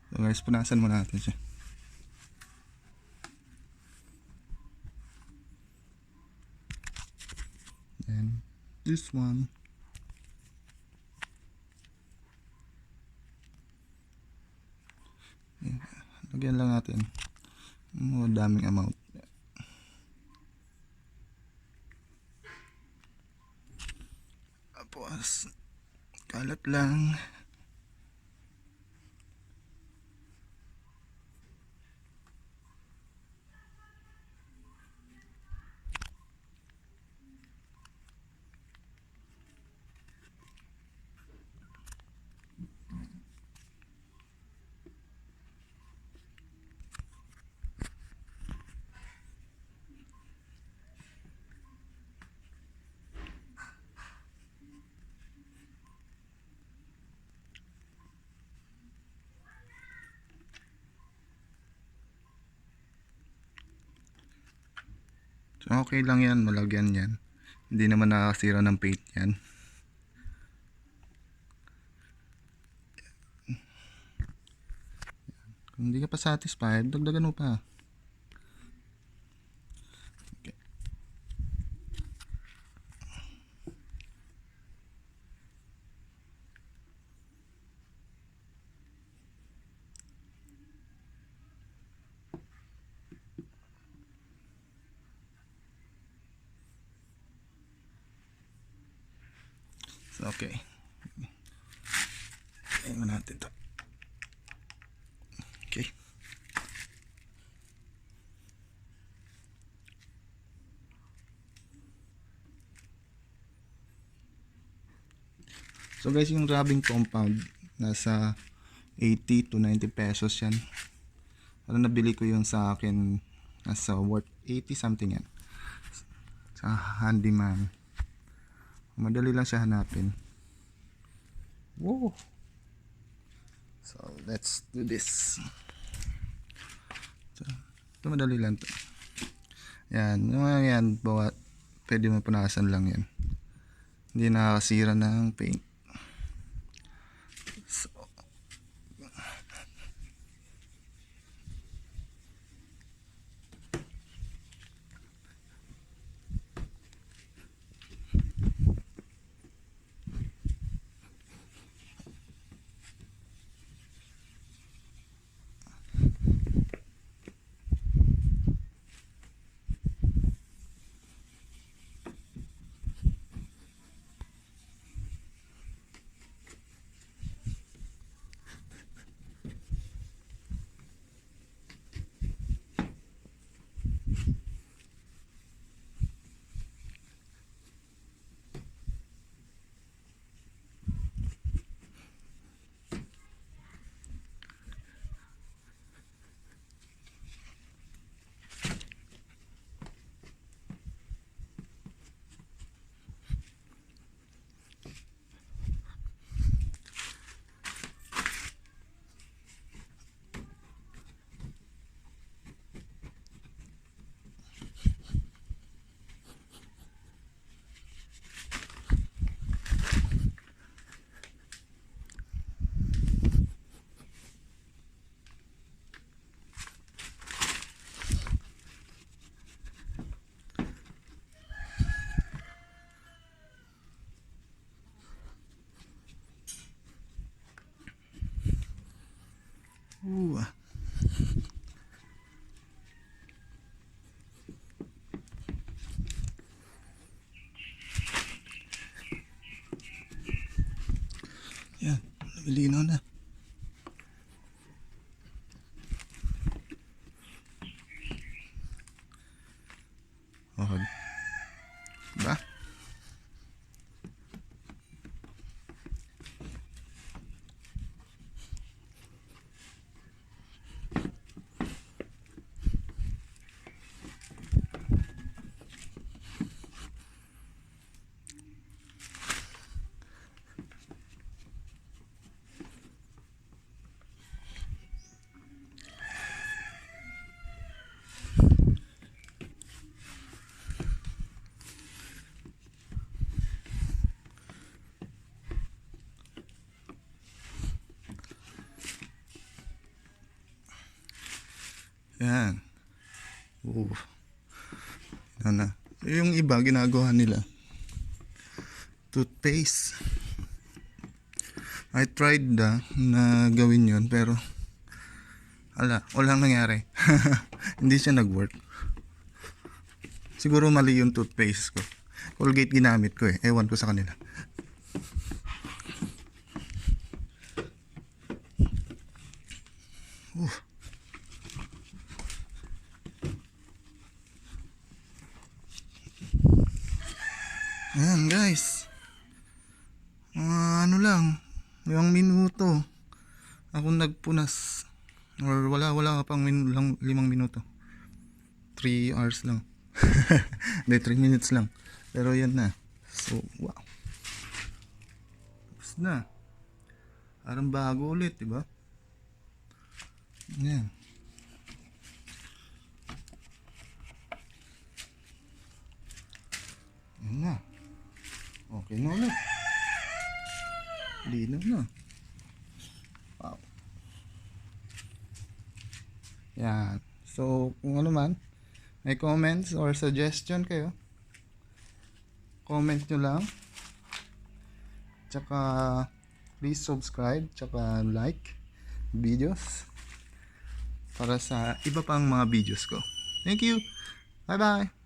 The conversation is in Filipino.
So guys, punasan mo natin siya. Then this one. Lagyan lang natin. Daming amount. Tapos kalat lang. So okay lang yan, malagyan yan. Hindi naman nakakasira ng paint yan. Kung hindi ka pa satisfied, dagdagan mo pa. Okay. So okay. Ayan mo natin to. Okay. So guys, yung rubbing compound nasa 80 to 90 pesos yan. Ano, nabili ko yung sa akin nasa worth 80 something yan. Sa handyman. Madali lang siya hanapin. Whoa. So let's do this. So, ito madali lang to. Yan, yung mga yan, pwede mo punasan lang yan. Hindi nakakasira ng paint. So, ooh. Yan, malinaw na. Oh, diba? Yan. Oh. Yan na. Yung iba, ginagawa nila toothpaste. I tried na gawin yon pero walang nangyari. Hindi siya nag-work. Siguro mali yung toothpaste ko. Colgate ginamit ko eh. Ewan ko sa kanila. Ayan guys. Ano lang. Yung minuto. Ako nagpunas. Or wala ka pang 5 minuto. 3 hours lang. Hindi, 3 minutes lang. Pero yan na. So, wow. Tapos na. Parang bago ulit, diba? Yan. Yan na. Okay na ulit. Linaw na. Wow. Yan. So, kung ano man, may comments or suggestion kayo, comment nyo lang. Tsaka, please subscribe. Tsaka like videos para sa iba pang mga videos ko. Thank you. Bye bye.